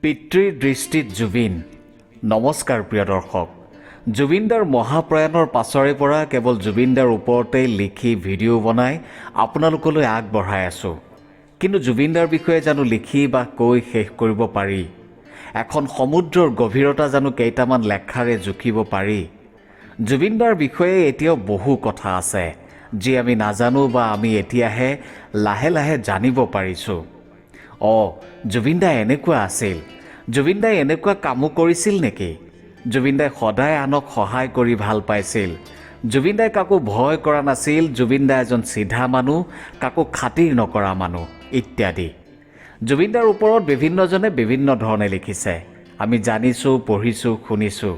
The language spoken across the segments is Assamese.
পিতৃৰ দৃষ্টিত জুবিন। নমস্কাৰ প্ৰিয় দৰ্শক। জুবিনদাৰ মহাপ্ৰয়াণৰ পাছৰে পৰা কেৱল জুবিনদাৰ ওপৰতে লিখি ভিডিঅ' বনাই আপোনালোকলৈ আগবঢ়াই আছোঁ। কিন্তু জুবিনদাৰ বিষয়ে জানো লিখি বা কৈ শেষ কৰিব পাৰি? এখন সমুদ্ৰৰ গভীৰতা জানো কেইটামান লেখাৰে জুখিব পাৰি? জুবিনদাৰ বিষয়ে এতিয়াও বহু কথা আছে যি আমি নাজানো বা আমি এতিয়াহে লাহে লাহে জানিব পাৰিছোঁ। জুবিনদাই এনেকুৱা আছিল, জুবিনদাই এনেকুৱা কামো কৰিছিল নেকি? জুবিনদাই সদায় আনক সহায় কৰি ভাল পাইছিল। জুবিনদাই কাকো ভয় কৰা নাছিল। জুবিনদাই এজন চিধা মানুহ, কাকো খাতিৰ নকৰা মানুহ ইত্যাদি। জুবিনদাৰ ওপৰত বিভিন্নজনে বিভিন্ন ধৰণে লিখিছে। আমি জানিছোঁ, পঢ়িছোঁ, শুনিছোঁ।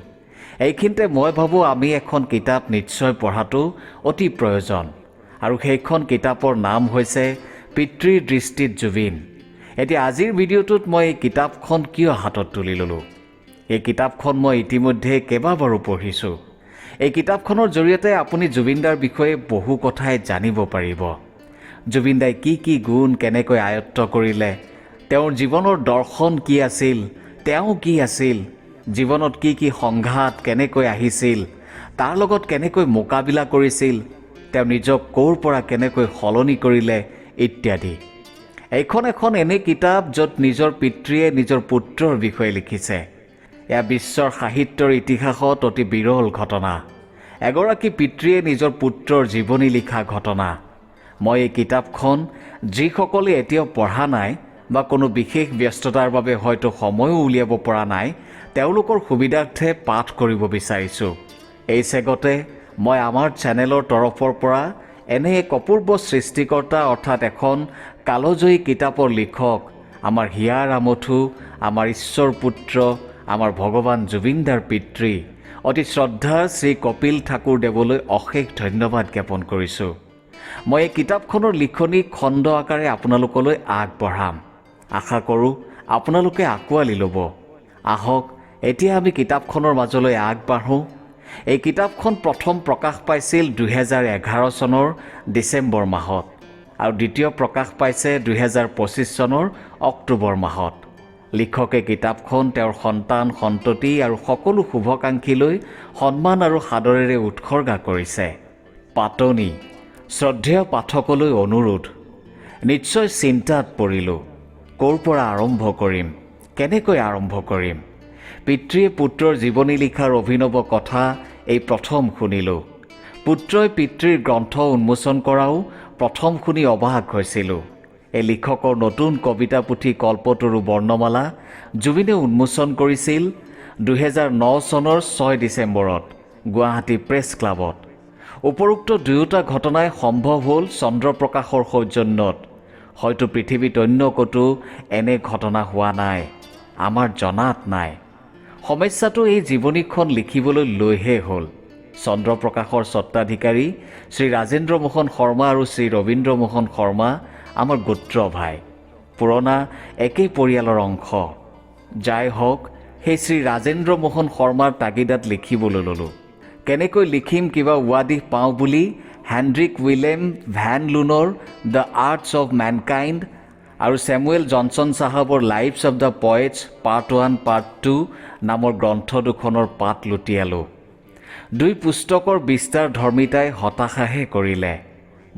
এইখিনিতে মই ভাবোঁ আমি এখন কিতাপ নিশ্চয় পঢ়াটো অতি প্ৰয়োজন, আৰু সেইখন কিতাপৰ নাম হৈছে পিতৃৰ দৃষ্টিত জুবিন। এতিয়া আজিৰ ভিডিঅ'টোত মই এই কিতাপখন কিয় হাতত তুলি ল'লোঁ? এই কিতাপখন মই ইতিমধ্যে কেইবাবাৰো পঢ়িছোঁ। এই কিতাপখনৰ জৰিয়তে আপুনি জুবিনদাৰ বিষয়ে বহু কথাই জানিব পাৰিব। জুবিনদাই কি কি গুণ কেনেকৈ আয়ত্ত কৰিলে, তেওঁৰ জীৱনৰ দৰ্শন কি আছিল, তেওঁ কি আছিল, জীৱনত কি কি সংঘাত কেনেকৈ আহিছিল, তাৰ লগত কেনেকৈ মোকাবিলা কৰিছিল, তেওঁ নিজক ক'ৰ পৰা কেনেকৈ সলনি কৰিলে ইত্যাদি। এইখন এখন এনে কিতাপ য'ত নিজৰ পিতৃয়ে নিজৰ পুত্ৰৰ বিষয়ে লিখিছে। এয়া বিশ্বৰ সাহিত্যৰ ইতিহাসত অতি বিৰল ঘটনা। এগৰাকী পিতৃয়ে নিজৰ পুত্ৰৰ জীৱনী লিখা ঘটনা। মই এই কিতাপখন যিসকলে এতিয়াও পঢ়া নাই বা কোনো বিশেষ ব্যস্ততাৰ বাবে হয়তো সময়ো উলিয়াব পৰা নাই, তেওঁলোকৰ সুবিধাৰ্থে পাঠ কৰিব বিচাৰিছোঁ। এই চেগতে মই আমাৰ চেনেলৰ তৰফৰ পৰা এনে এক অপূৰ্ব সৃষ্টিকৰ্তা অৰ্থাৎ এখন কালজয়ী কিতাপৰ লিখক আমাৰ হিয়াৰ আমঠু, আমাৰ ঈশ্বৰ পুত্ৰ, আমাৰ ভগৱান জুবিনদাৰ পিতৃ অতি শ্ৰদ্ধাৰ শ্ৰী কপিল ঠাকুৰ দেৱলৈ অশেষ ধন্যবাদ জ্ঞাপন কৰিছোঁ। মই এই কিতাপখনৰ লিখনি খণ্ড আকাৰে আপোনালোকলৈ আগবঢ়াম। আশা কৰোঁ আপোনালোকে আঁকোৱালি ল'ব। আহক এতিয়া আমি কিতাপখনৰ মাজলৈ আগবাঢ়োঁ। এই কিতাপখন প্ৰথম প্ৰকাশ পাইছিল 2011 চনৰ ডিচেম্বৰ মাহত আৰু দ্বিতীয় প্ৰকাশ পাইছে 2025 চনৰ অক্টোবৰ মাহত। লিখকে কিতাপখন তেওঁৰ সন্তান সন্ততি আৰু সকলো শুভাকাংক্ষীলৈ সন্মান আৰু সাদৰেৰে উৎসৰ্গা কৰিছে। পাতনি। শ্ৰদ্ধেয় পাঠকলৈ অনুৰোধ। নিশ্চয় চিন্তাত পৰিলোঁ। ক'ৰ পৰা আৰম্ভ কৰিম, কেনেকৈ আৰম্ভ কৰিম? পিতৃয়ে পুত্ৰৰ জীৱনী লিখাৰ অভিনৱ কথা এই প্ৰথম শুনিলোঁ। পুত্ৰই পিতৃৰ গ্ৰন্থ উন্মোচন কৰাও প্ৰথম শুনি অবাক হৈছিলোঁ। এই লিখকৰ নতুন কবিতা পুথি কল্পতৰু বৰ্ণমালা জুবিনে উন্মোচন কৰিছিল 2009 চনৰ 6 ডিচেম্বৰত গুৱাহাটী প্ৰেছ ক্লাবত। উপৰোক্ত দুয়োটা ঘটনাই সম্ভৱ হ'ল চন্দ্ৰপ্ৰকাশৰ সৌজন্যত। হয়তো পৃথিৱীত অন্য ক'তো এনে ঘটনা হোৱা নাই, আমাৰ জনাত নাই। সমস্যাটো এই জীৱনীখন লিখিবলৈ লৈহে হ'ল। চন্দ্ৰপ্ৰকাশৰ স্বত্বাধিকাৰী শ্ৰী ৰাজেন্দ্ৰ মোহন শৰ্মা আৰু শ্ৰী ৰবীন্দ্ৰ মোহন শৰ্মা আমাৰ গোত্ৰ ভাই, পুৰণা একেই পৰিয়ালৰ অংশ। যাই হওক, সেই শ্ৰী ৰাজেন্দ্ৰ মোহন শৰ্মাৰ তাগিদাত লিখিবলৈ ল'লোঁ। কেনেকৈ লিখিম কিবা উৱাদিহ পাওঁ বুলি হেনৰিক উইলেম ভেন লুনৰ দ্য আৰ্টছ অৱ মেনকাইণ্ড আৰু ছেমুৱেল জনছন চাহাবৰ lives of the poets part 1 part 2 নামৰ গ্ৰন্থ দুখনৰ পাত লুটিয়ালোঁ। দুই পুস্তকৰ বিস্তাৰ ধৰ্মিতাই হতাশাহে কৰিলে।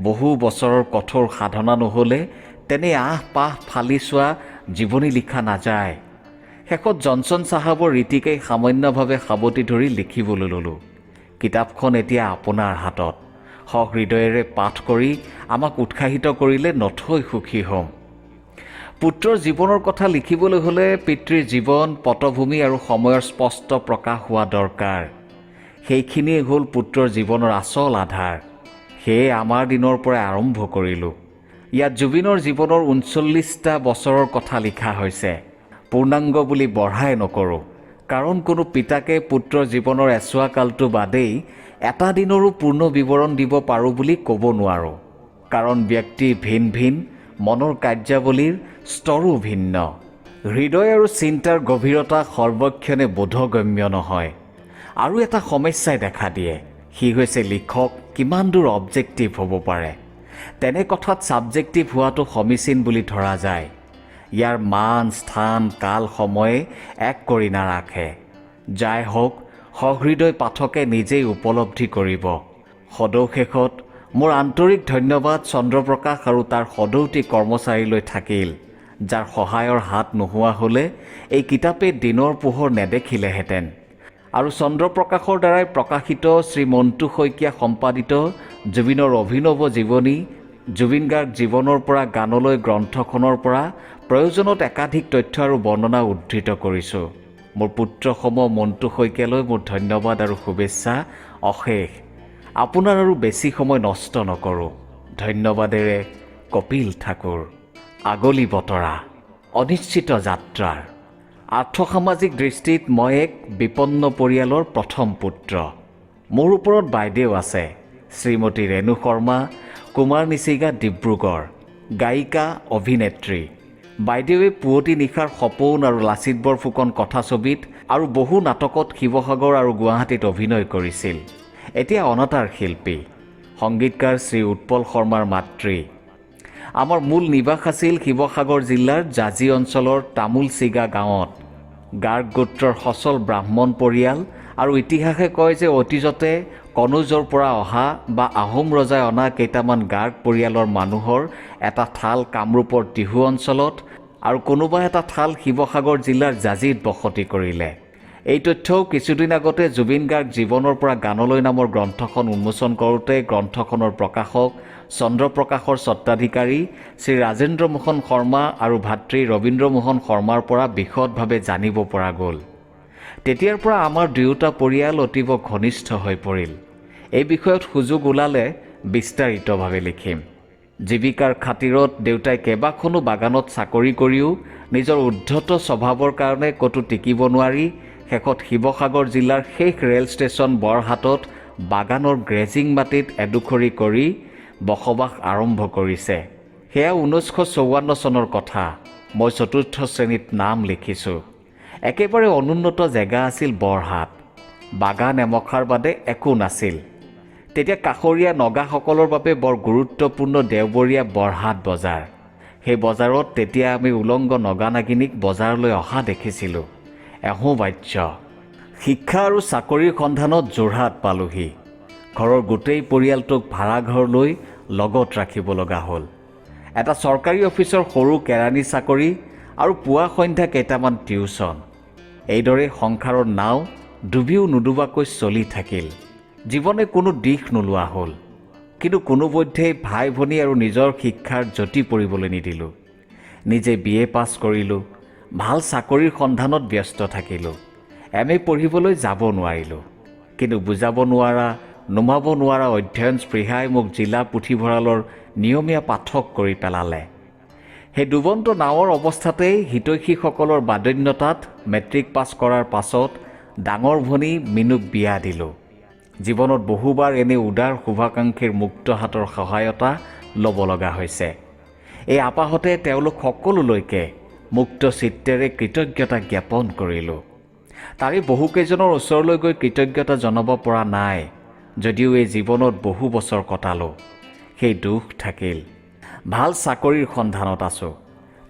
বহু বছৰৰ কঠোৰ সাধনা নহ'লে তেনে আহ পাহ ফালি চোৱা জীৱনী লিখা নাযায়। শেষত জনছন চাহাবৰ ৰীতিকেই সামান্যভাৱে সাৱটি ধৰি লিখিবলৈ ল'লোঁ। কিতাপখন এতিয়া আপোনাৰ হাতত। সহৃদয়েৰে পাঠ কৰি আমাক উৎসাহিত কৰিলে নথৈ সুখী হ'ম। পুত্ৰৰ জীৱনৰ কথা লিখিবলৈ হ'লে পিতৃৰ জীৱন, পটভূমি আৰু সময়ৰ স্পষ্ট প্ৰকাশ হোৱা দৰকাৰ। সেইখিনিয়ে হ'ল পুত্ৰৰ জীৱনৰ আচল আধাৰ। সেয়ে আমাৰ দিনৰ পৰাই আৰম্ভ কৰিলোঁ। ইয়াত জুবিনৰ জীৱনৰ 39টা বছৰৰ কথা লিখা হৈছে। পূৰ্ণাংগ বুলি বঢ়াই নকৰোঁ, কাৰণ কোনো পিতাকে পুত্ৰৰ জীৱনৰ এছোৱা কালটো বাদেই এটা দিনৰো পূৰ্ণ বিৱৰণ দিব পাৰোঁ বুলি ক'ব নোৱাৰোঁ। কাৰণ ব্যক্তি ভিন ভিন, মনৰ কাৰ্যাৱলীৰ স্তৰো ভিন্ন। হৃদয় আৰু চিন্তাৰ গভীৰতা সৰ্বক্ষণে বোধগম্য নহয়। আৰু এটা সমস্যাই দেখা দিয়ে, সি হৈছে লিখক কিমান দূৰ অবজেক্টিভ হ'ব পাৰে। তেনে কথাত ছাবজেক্টিভ হোৱাটো সমীচীন বুলি ধৰা যায়। ইয়াৰ মান স্থান কাল সময়ে এক কৰি নাৰাখে। যাই হওক, সহৃদয় পাঠকে নিজেই উপলব্ধি কৰিব। সদৌশেষত মোৰ আন্তৰিক ধন্যবাদ চন্দ্ৰপ্ৰকাশ আৰু তাৰ সদৌতি কৰ্মচাৰীলৈ থাকিল, যাৰ সহায়ৰ হাত নোহোৱা হ'লে এই কিতাপে দিনৰ পোহৰ নেদেখিলেহেঁতেন। আৰু চন্দ্ৰপ্ৰকাশৰ দ্বাৰাই প্ৰকাশিত শ্ৰী মণ্টু শইকীয়া সম্পাদিত জুবিনৰ অভিনৱ জীৱনী জুবিন গাৰ্গ জীৱনৰ পৰা গানলৈ গ্ৰন্থখনৰ পৰা প্ৰয়োজনত একাধিক তথ্য আৰু বৰ্ণনা উদ্ধৃত কৰিছোঁ। মোৰ পুত্ৰসম মণ্টু শইকীয়ালৈ মোৰ ধন্যবাদ আৰু শুভেচ্ছা অশেষ। আপোনাৰ আৰু বেছি সময় নষ্ট নকৰোঁ। ধন্যবাদেৰে কপিল ঠাকুৰ। আগলি বতৰা, অনিশ্চিত যাত্ৰাৰ। আৰ্থসামাজিক দৃষ্টিত মই এক বিপন্ন পৰিয়ালৰ প্ৰথম পুত্ৰ। মোৰ ওপৰত বাইদেউ আছে, শ্ৰীমতী ৰেণু শৰ্মা, কুমাৰ নিচিগা, ডিব্ৰুগড়, গায়িকা অভিনেত্ৰী। বাইদেৱে পুৱতি নিশাৰ সপোন আৰু লাচিত বৰফুকন কথাছবিত আৰু বহু নাটকত শিৱসাগৰ আৰু গুৱাহাটীত অভিনয় কৰিছিল। এতিয়া অনাতাঁৰ শিল্পী, সংগীতকাৰ শ্ৰী উৎপল শৰ্মাৰ মাতৃ। আমাৰ মূল নিবাস আছিল শিৱসাগৰ জিলাৰ জাজি অঞ্চলৰ তামোলচিগা গাঁৱত। গাৰ্গ গোত্ৰৰ সচল ব্ৰাহ্মণ পৰিয়াল, আৰু ইতিহাসে কয় যে অতীজতে কনৌজৰ পৰা অহা বা আহোম ৰজাই অনা কেইটামান গাৰ্গ পৰিয়ালৰ মানুহৰ এটা ঠাল কামৰূপৰ টিহু অঞ্চলত আৰু কোনোবা এটা ঠাল শিৱসাগৰ জিলাৰ জাজিত বসতি কৰিলে। এই তথ্যও কিছুদিন আগতে জুবিন গাৰ্গ জীৱনৰ পৰা গানলৈ নামৰ গ্ৰন্থখন উন্মোচন কৰোঁতে গ্ৰন্থখনৰ প্ৰকাশক চন্দ্ৰপ্ৰকাশৰ স্বত্বাধিকাৰী শ্ৰী ৰাজেন্দ্ৰ মোহন শৰ্মা আৰু ভাতৃ ৰবীন্দ্ৰ মোহন শৰ্মাৰ পৰা বিশদভাৱে জানিব পৰা গ'ল। তেতিয়াৰ পৰা আমাৰ দুয়োটা পৰিয়াল অতীৱ ঘনিষ্ঠ হৈ পৰিল। এই বিষয়ত সুযোগ ওলালে বিস্তাৰিতভাৱে লিখিম। জীৱিকাৰ খাতিৰত দেউতাই কেইবাখনো বাগানত চাকৰি কৰিও নিজৰ উদ্ধত স্বভাৱৰ কাৰণে ক'তো টিকিব নোৱাৰি শেষত শিৱসাগৰ জিলাৰ শেষ ৰেল ষ্টেচন বৰহাটত বাগানৰ গ্ৰেজিং মাটিত এডোখৰি কৰি বসবাস আৰম্ভ কৰিছে। সেয়া 1954 চনৰ কথা। মই 4ৰ্থ শ্ৰেণীত নাম লিখিছোঁ। একেবাৰে অনুন্নত জেগা আছিল বৰহাট। বাগান এমখাৰ বাদে একো নাছিল। তেতিয়া কাষৰীয়া নগাসকলৰ বাবে বৰ গুৰুত্বপূৰ্ণ দেওবৰীয়া বৰহাট বজাৰ। সেই বজাৰত তেতিয়া আমি উলংগ নগা নাগিনীক বজাৰলৈ অহা দেখিছিলোঁ। এহোবাজ্য শিক্ষা আৰু চাকৰিৰ সন্ধানত যোৰহাট পালোহি। ঘৰৰ গোটেই পৰিয়ালটোক ভাড়াঘৰ লৈ লগত ৰাখিব লগা হ'ল। এটা চৰকাৰী অফিচৰ সৰু কেৰাণী চাকৰি আৰু পুৱা সন্ধ্যা কেইটামান টিউচন। এইদৰে সংসাৰৰ নাও ডুবিও নুডুবাকৈ চলি থাকিল। জীৱনে কোনো দিশ নোলোৱা হ'ল। কিন্তু কোনোপধ্যেই ভাই ভনী আৰু নিজৰ শিক্ষাৰ যতি পৰিবলৈ নিদিলোঁ। নিজে BA পাছ কৰিলোঁ। ভাল চাকৰিৰ সন্ধানত ব্যস্ত থাকিলোঁ। MA পঢ়িবলৈ যাব নোৱাৰিলোঁ। কিন্তু বুজাব নোৱাৰা নুমাব নোৱাৰা অধ্যয়ন স্পৃহাই মোক জিলা পুথিভঁৰালৰ নিয়মীয়া পাঠক কৰি পেলালে। সেই ডুবন্ত নাৱৰ অৱস্থাতেই হিতৈষীসকলৰ বাদন্যতাত মেট্ৰিক পাছ কৰাৰ পাছত ডাঙৰ ভনী মিনুক বিয়া দিলোঁ। জীৱনত বহুবাৰ এনে উদাৰ শুভাকাংক্ষীৰ মুক্ত হাতৰ সহায়তা ল'ব লগা হৈছে। এই আপাহতে তেওঁলোক সকলোলৈকে মুক্ত চিত্তেৰে কৃতজ্ঞতা জ্ঞাপন কৰিলোঁ। তাৰে বহুকেইজনৰ ওচৰলৈ গৈ কৃতজ্ঞতা জনাব পৰা নাই, যদিও এই জীৱনত বহু বছৰ কটালোঁ। সেই দুখ থাকিল। ভাল চাকৰিৰ সন্ধানত আছোঁ।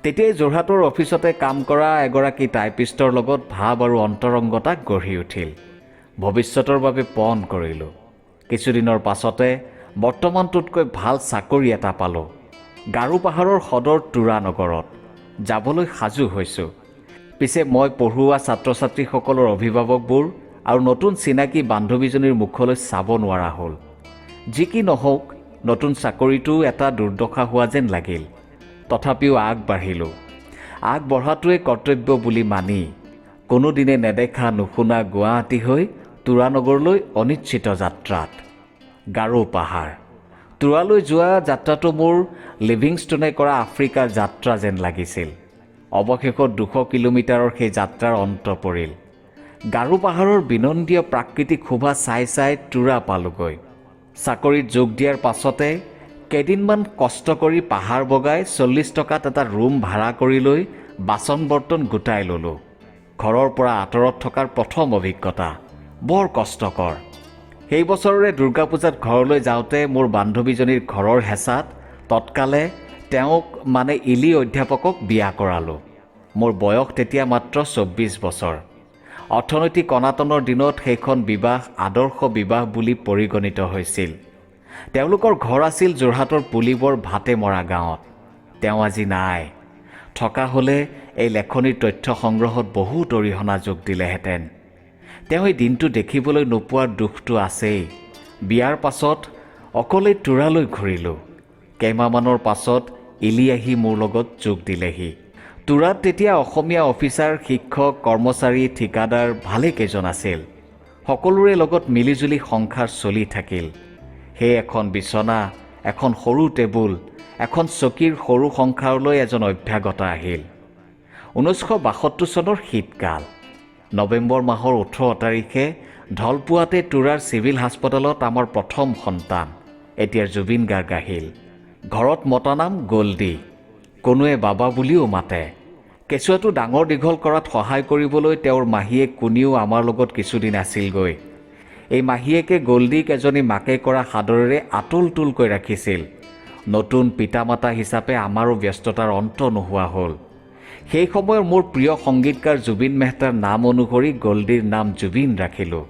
তেতিয়াই যোৰহাটৰ অফিচতে কাম কৰা এগৰাকী টাইপিষ্টৰ লগত ভাৱ আৰু অন্তৰংগতা গঢ়ি উঠিল। ভৱিষ্যতৰ বাবে পণ কৰিলোঁ। কিছুদিনৰ পাছতে বৰ্তমানটোতকৈ ভাল চাকৰি এটা পালোঁ। গাৰো পাহাৰৰ সদৰ তুৰা নগৰত। যাবলৈ সাজু হৈছোঁ। পিছে মই পঢ়ুৱা ছাত্ৰ ছাত্ৰীসকলৰ অভিভাৱকবোৰ আৰু নতুন চিনাকি বান্ধৱীজনীৰ মুখলৈ চাব নোৱাৰা হ'ল। যি কি নহওক, নতুন চাকৰিটো এটা দুৰ্দশা হোৱা যেন লাগিল। তথাপিও আগবাঢ়িলোঁ। আগবঢ়াটোৱে কৰ্তব্য বুলি মানি কোনোদিনে নেদেখা নুশুনা গুৱাহাটী হৈ তুৰানগৰলৈ অনিশ্চিত যাত্ৰাত। গাৰো পাহাৰ। তুৰালৈ যোৱা যাত্ৰাটো মোৰ লিভিংষ্টনে কৰা আফ্ৰিকাৰ যাত্ৰা যেন লাগিছিল। অৱশেষত 200 কিলোমিটাৰৰ সেই যাত্ৰাৰ অন্ত পৰিল। গাৰো পাহাৰৰ বিনন্দীয় প্ৰাকৃতিক শোভা চাই চাই তুৰা পালোগৈ। চাকৰিত যোগ দিয়াৰ পাছতে কেইদিনমান কষ্ট কৰি পাহাৰ বগাই 40 টকাত এটা ৰুম ভাড়া কৰি লৈ বাচন বৰ্তন গোটাই ল'লোঁ। ঘৰৰ পৰা আঁতৰত থকাৰ প্ৰথম অভিজ্ঞতা বৰ কষ্টকৰ। সেই বছৰৰে দুৰ্গা পূজাত ঘৰলৈ যাওঁতে মোৰ বান্ধৱীজনীৰ ঘৰৰ হেঁচাত তৎকালে তেওঁক মানে ইলি অধ্যাপকক বিয়া কৰালোঁ। মোৰ বয়স তেতিয়া মাত্ৰ 24 বছৰ। অৰ্থনৈতিক অনাটনৰ দিনত সেইখন বিবাহ আদৰ্শ বিবাহ বুলি পৰিগণিত হৈছিল। তেওঁলোকৰ ঘৰ আছিল যোৰহাটৰ পুলিবৰ ভাটেমৰা গাঁৱত। তেওঁ আজি নাই। থকা হ'লে এই লেখনিৰ তথ্য সংগ্ৰহত বহুত অৰিহণা যোগ দিলেহেঁতেন। তেওঁ এই দিনটো দেখিবলৈ নোপোৱাৰ দুখটো আছেই। বিয়াৰ পাছত অকলেই তুৰালৈ ঘূৰিলোঁ। কেইমাহমানৰ পাছত ইলি আহি মোৰ লগত যোগ দিলেহি। তুৰাত তেতিয়া অসমীয়া অফিচাৰ, শিক্ষক, কৰ্মচাৰী, ঠিকাদাৰ ভালেকেইজন আছিল। সকলোৰে লগত মিলিজুলি সংসাৰ চলি থাকিল। সেই এখন বিচনা, এখন সৰু টেবুল, এখন চকীৰ সৰু সংসাৰলৈ এজন অভ্যাগতা আহিল। 1972 চনৰ শীতকাল। নৱেম্বৰ মাহৰ 18 তাৰিখে ঢলপুৱাতে তুৰাৰ চিভিল হাস্পতালত আমাৰ প্ৰথম সন্তান এতিয়াৰ জুবিন গাৰ্গ আহিল। ঘৰত মতা নাম গল্ডি। কোনোৱে বাবা বুলিও মাতে। কেঁচুৱাটো ডাঙৰ দীঘল কৰাত সহায় কৰিবলৈ তেওঁৰ মাহীয়েক কুনিও আমাৰ লগত কিছুদিন আছিলগৈ। এই মাহীয়েকে গল্ডিক এজনী মাকে কৰা সাদৰেৰে আতুলতুলকৈ ৰাখিছিল। নতুন পিতামাতা হিচাপে আমাৰো ব্যস্ততাৰ অন্ত নোহোৱা হ'ল। সেই সময়ৰ মোৰ প্ৰিয় সংগীতকাৰ জুবিন মেহতাৰ নাম অনুসৰি গল্ডিৰ নাম জুবিন ৰাখিলোঁ।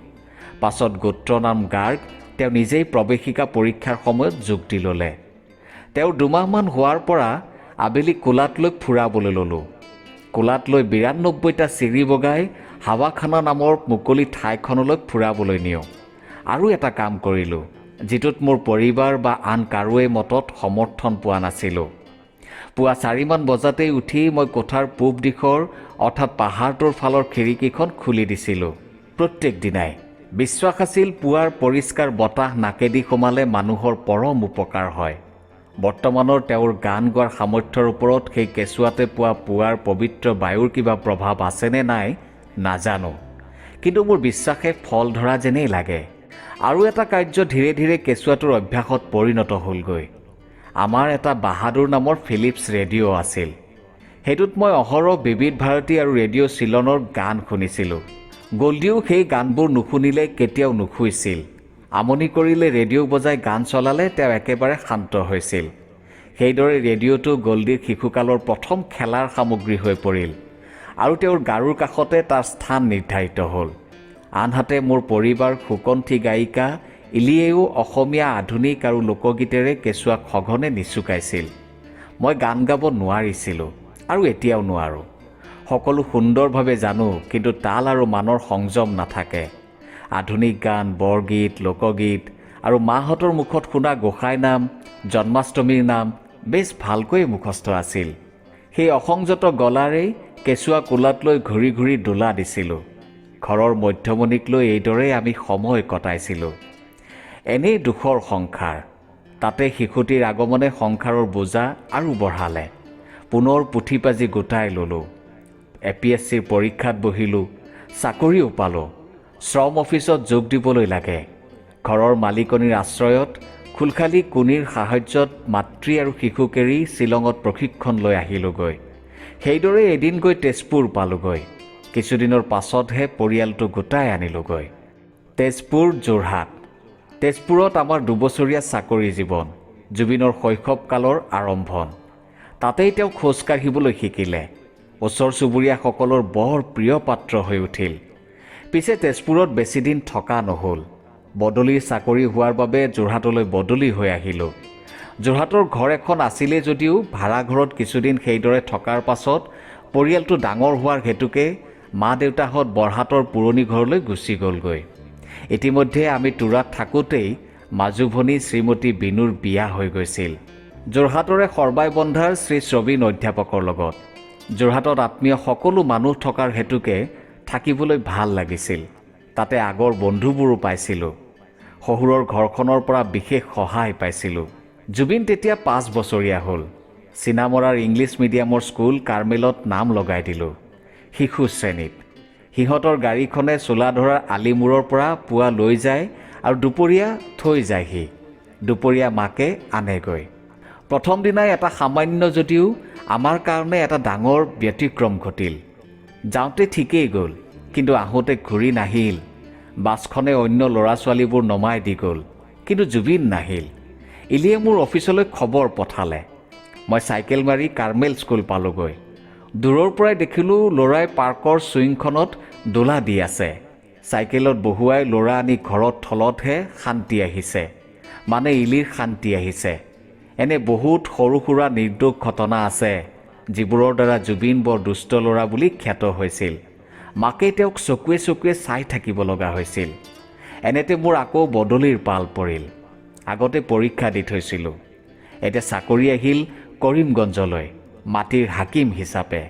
পাছত গোত্ৰ নাম গাৰ্গ তেওঁ নিজেই প্ৰৱেশিকা পৰীক্ষাৰ সময়ত যোগ দি ল'লে। তেওঁৰ দুমাহমান হোৱাৰ পৰা আবেলি কোলাত লৈ ফুৰাবলৈ ল'লোঁ। কোলাত লৈ 92টা চিৰি বগাই হাৱাখানা নামৰ মুকলি ঠাইখনলৈ ফুৰাবলৈ নিওঁ। আৰু এটা কাম কৰিলোঁ, যিটোত মোৰ পৰিবাৰ বা আন কাৰোৱে মতত সমৰ্থন পোৱা নাছিলোঁ। পুৱা 4মান বজাতেই উঠি মই কোঠাৰ পূব দিশৰ অৰ্থাৎ পাহাৰটোৰ ফালৰ খিৰিকীখন খুলি দিছিলোঁ। প্ৰত্যেক দিনাই বিশ্বাস আছিল পুৱাৰ পৰিষ্কাৰ বতাহ নাকেদি সোমালে মানুহৰ পৰম উপকাৰ হয়। বৰ্তমানৰ তেওঁৰ গান গোৱাৰ সামৰ্থ্যৰ ওপৰত সেই কেঁচুৱাতে পোৱা পুৱাৰ পবিত্ৰ বায়ুৰ কিবা প্ৰভাৱ আছেনে নাই নাজানো, কিন্তু মোৰ বিশ্বাসে ফল ধৰা যেনেই লাগে। আৰু এটা কাৰ্য ধীৰে ধীৰে কেঁচুৱাটোৰ অভ্যাসত পৰিণত হ'লগৈ। আমাৰ এটা বাহাদুৰ নামৰ ফিলিপছ ৰেডিঅ' আছিল। সেইটোত মই অহৰহ বিবিধ ভাৰতী আৰু ৰেডিঅ' চিলনৰ গান শুনিছিলোঁ। গল্ডিও সেই গানবোৰ নুশুনিলে কেতিয়াও নুশুইছিল। আমনি কৰিলে ৰেডিঅ' বজাই গান চলালে তেওঁ একেবাৰে শান্ত হৈছিল। সেইদৰে ৰেডিঅ'টো গল্ডিৰ শিশুকালৰ প্ৰথম খেলাৰ সামগ্ৰী হৈ পৰিল আৰু তেওঁৰ গাৰুৰ কাষতে তাৰ স্থান নিৰ্ধাৰিত হ'ল। আনহাতে মোৰ পৰিবাৰ সুকণ্ঠী গায়িকা ইলিয়েও অসমীয়া আধুনিক আৰু লোকগীতেৰে কেঁচুৱাক সঘনে নিচুকাইছিল। মই গান গাব নোৱাৰিছিলোঁ আৰু এতিয়াও নোৱাৰোঁ। সকলো সুন্দৰভাৱে জানো, কিন্তু তাল আৰু মানৰ সংযম নাথাকে। আধুনিক গান, বৰগীত, লোকগীত আৰু মাহঁতৰ মুখত শুনা গোসাঁই নাম, জন্মাষ্টমীৰ নাম বেছ ভালকৈ মুখস্থ আছিল। সেই অসংযত গলাৰেই কেঁচুৱা কোলাত লৈ ঘূৰি ঘূৰি দোলা দিছিলোঁ। ঘৰৰ মধ্যমণিক লৈ এইদৰেই আমি সময় কটাইছিলোঁ। এনেই দুখৰ সংসাৰ। তাতে শিশুটিৰ আগমনে সংসাৰৰ বোজা আৰু বঢ়ালে। পুনৰ পুথি পাজি গোটাই ল'লোঁ। APSCৰ পৰীক্ষাত বহিলোঁ, চাকৰিও পালোঁ। শ্ৰম অফিচত যোগ দিবলৈ লাগে। ঘৰৰ মালিকনীৰ আশ্ৰয়ত খুলখালী কুনিৰ সাহায্যত মাতৃ আৰু শিশুক এৰি শ্বিলঙত প্ৰশিক্ষণ লৈ আহিলোঁগৈ। সেইদৰে এদিন গৈ তেজপুৰ পালোঁগৈ। কিছুদিনৰ পাছতহে পৰিয়ালটো গোটাই আনিলোঁগৈ। তেজপুৰ, যোৰহাট। তেজপুৰত আমাৰ 2 বছৰীয়া চাকৰি জীৱন, জুবিনৰ শৈশৱকালৰ আৰম্ভণ। তাতেই তেওঁ খোজ কাঢ়িবলৈ শিকিলে। ওচৰ চুবুৰীয়াসকলৰ বৰ প্ৰিয় পাত্ৰ হৈ উঠিল। পিছে তেজপুৰত বেছিদিন থকা নহ'ল। বদলিৰ চাকৰি হোৱাৰ বাবে যোৰহাটলৈ বদলি হৈ আহিলোঁ। যোৰহাটৰ ঘৰ এখন আছিলে যদিও ভাড়াঘৰত কিছুদিন সেইদৰে থকাৰ পাছত পৰিয়ালটো ডাঙৰ হোৱাৰ হেতুকে মা দেউতাহঁত বৰহাটৰ পুৰণি ঘৰলৈ গুচি গ'লগৈ। ইতিমধ্যে আমি তুৰাত থাকোঁতেই মাজু ভনী শ্ৰীমতী বিনুৰ বিয়া হৈ গৈছিল যোৰহাটৰে সৰ্বাই বন্ধাৰ শ্ৰী শ্ৰবীন অধ্যাপকৰ লগত। যোৰহাটত আত্মীয় সকলো মানুহ থকাৰ হেতুকে থাকিবলৈ ভাল লাগিছিল। তাতে আগৰ বন্ধুবোৰো পাইছিলোঁ। শহুৰৰ ঘৰখনৰ পৰা বিশেষ সহায় পাইছিলোঁ। জুবিন তেতিয়া 5 বছৰীয়া হ'ল। চিনামৰাৰ ইংলিছ মিডিয়ামৰ স্কুল কাৰ্মেলত নাম লগাই দিলোঁ। শিশু শ্ৰেণীত সিহঁতৰ গাড়ীখনে চোলাধৰাৰ আলিমূৰৰ পৰা পুৱা লৈ যায় আৰু দুপৰীয়া থৈ যায়হি। দুপৰীয়া মাকে আনেগৈ। প্ৰথম দিনাই এটা সামান্য যদিও আমাৰ কাৰণে এটা ডাঙৰ ব্যতিক্ৰম ঘটিল। যাওঁতে ঠিকেই গ'ল, কিন্তু আহোঁতে ঘূৰি নাহিল। বাছখনে অন্য ল'ৰা ছোৱালীবোৰ নমাই দি গ'ল, কিন্তু জুবিন নাহিল। ইলিয়ে মোৰ অফিচলৈ খবৰ পঠালে। মই চাইকেল মাৰি কাৰ্মেল স্কুল পালোগৈ। দূৰৰ পৰাই দেখিলোঁ ল'ৰাই পাৰ্কৰ চুইংখনত দোলা দি আছে। চাইকেলত বহুৱাই ল'ৰা আনি ঘৰত থলতহে শান্তি আহিছে, মানে ইলিৰ শান্তি আহিছে। এনে বহুত সৰু সুৰা নিৰ্দোষ ঘটনা আছে যিবোৰৰ দ্বাৰা জুবিন বৰ দুষ্ট ল'ৰা বুলি খ্যাত হৈছিল। মাকে তেওঁক চকুৱে চকুৱে চাই থাকিব লগা হৈছিল। এনেতে মোৰ আকৌ বদলিৰ পাল পৰিল। আগতে পৰীক্ষা দি থৈছিলোঁ, এতিয়া চাকৰি আহিল কৰিমগঞ্জলৈ মাটিৰ হাকিম হিচাপে,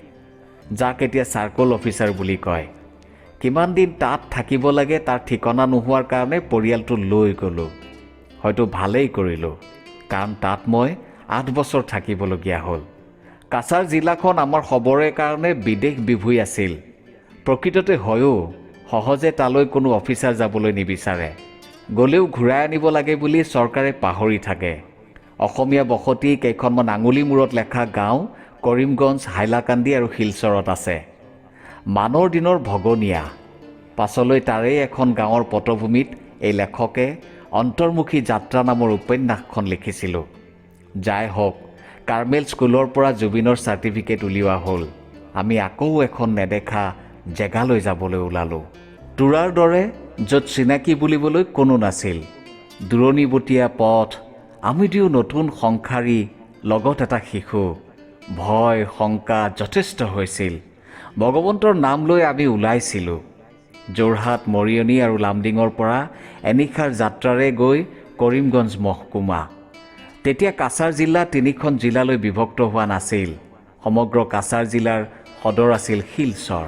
যাক এতিয়া চাৰ্কল অফিচাৰ বুলি কয়। কিমান দিন তাত থাকিব লাগে তাৰ ঠিকনা নোহোৱাৰ কাৰণে পৰিয়ালটো লৈ গ'লোঁ। হয়তো ভালেই কৰিলোঁ, কাৰণ তাত মই 8 বছৰ থাকিবলগীয়া হ'ল। কাছাৰ জিলাখন আমাৰ সবৰে কাৰণে বিদেশ বিভূঁই আছিল। প্ৰকৃততে হয়ও, সহজে তালৈ কোনো অফিচাৰ যাবলৈ নিবিচাৰে। গ'লেও ঘূৰাই আনিব লাগে বুলি চৰকাৰে পাহৰি থাকে। অসমীয়া বসতি কেইখনমান আঙুলি মূৰত লেখা গাঁও কৰিমগঞ্জ, হাইলাকান্দি আৰু শিলচৰত আছে। মানৰ দিনৰ ভগনীয়া। পাছলৈ তাৰেই এখন গাঁৱৰ পটভূমিত এই লেখকে অন্তৰ্মুখী যাত্ৰা নামৰ উপন্যাসখন লিখিছিলোঁ। যাই হওক, কাৰ্মেল স্কুলৰ পৰা জুবিনৰ চাৰ্টিফিকেট উলিওৱা হ'ল। আমি আকৌ এখন নেদেখা জেগালৈ যাবলৈ ওলালোঁ। তোৰাৰ দৰে য'ত চিনাকি বুলিবলৈ কোনো নাছিল। দূৰণিবতীয়া পথ, আমি দুয়ো নতুন সংসাৰী, লগত এটা শিশু। ভয় শংকা যথেষ্ট হৈছিল। ভগৱন্তৰ নাম লৈ আমি ওলাইছিলোঁ। যোৰহাট, মৰিয়নি আৰু লামডিঙৰ পৰা এনিশাৰ যাত্ৰাৰে গৈ কৰিমগঞ্জ মহকুমা। তেতিয়া কাছাৰ জিলা 3খন জিলালৈ বিভক্ত হোৱা নাছিল। সমগ্ৰ কাছাৰ জিলাৰ সদৰ আছিল শিলচৰ।